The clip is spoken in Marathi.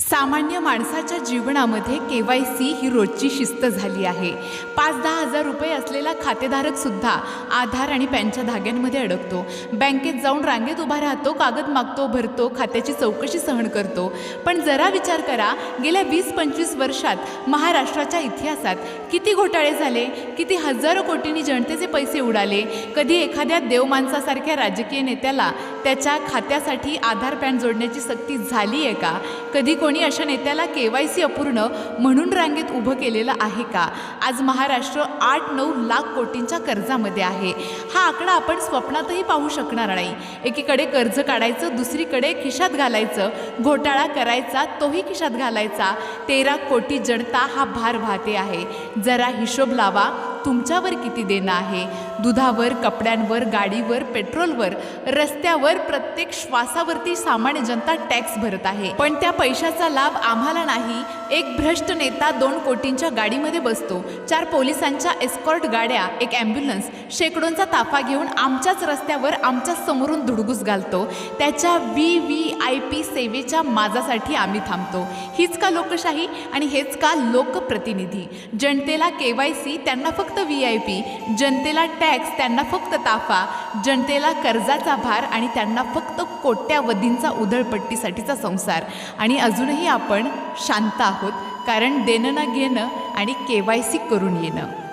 सामान्य माणसाच्या जीवनामध्ये KYC ही रोजची शिस्त झाली आहे। 5-10 हजार रुपये असलेला खातेधारक सुद्धा आधार आणि पॅनच्या धाग्यांमध्ये अडकतो। बँकेत जाऊन रांगेत उभा राहतो, कागद मागतो, भरतो, खात्याची चौकशी सहन करतो। पण जरा विचार करा, गेल्या 20-25 वर्षात महाराष्ट्राच्या इतिहासात किती घोटाळे झाले, किती हजारो कोटींनी जनतेचे पैसे उडाले। कधी एखाद्या देवमाणसासारख्या राजकीय नेत्याला त्याच्या खात्यासाठी आधार पॅन जोडण्याची सक्ती झाली आहे का? कधी कोणी अशा नेत्याला KYC अपूर्ण म्हणून रांगेत उभं केलेलं आहे का? आज महाराष्ट्र 8-9 लाख कोटींच्या कर्जामध्ये आहे। हा आकडा आपण स्वप्नातही पाहू शकणार नाही। एकीकडे कर्ज काढायचं, दुसरीकडे खिशात घालायचं, घोटाळा करायचा, तोही खिशात घालायचा। 13 कोटी जनता हा भार वाहते आहे। जरा हिशोब लावा, तुमच्यावर किती देणं आहे? दुधावर, कपड्यांवर, गाडीवर, पेट्रोलवर, रस्त्यावर, प्रत्येक श्वासावरती सामान्य जनता टॅक्स भरत आहे। पण त्या पैशाचा लाभ आम्हाला नाही। एक भ्रष्ट नेता 2 कोटींच्या गाडीमध्ये बसतो, 4 पोलिसांच्या एस्कॉर्ट गाड्या, एक ॲम्ब्युलन्स, शेकडोंचा ताफा घेऊन आमच्याच रस्त्यावर आमच्या समोरून धुडगूस घालतो। त्याच्या VVIP सेवेच्या माजासाठी आम्ही थांबतो। हीच का लोकशाही आणि हेच का लोकप्रतिनिधी? जनतेला KYC, त्यांना फक्त VIP, जनतेला टॅक्स, त्यांना फक्त ताफा, जनतेला कर्जाचा भार आणि त्यांना फक्त कोट्यावधींचा उधळपट्टीसाठीचा संसार। आणि अजूनही आपण शांत आहोत, कारण देणं ना घेणं आणि KYC करून येणं।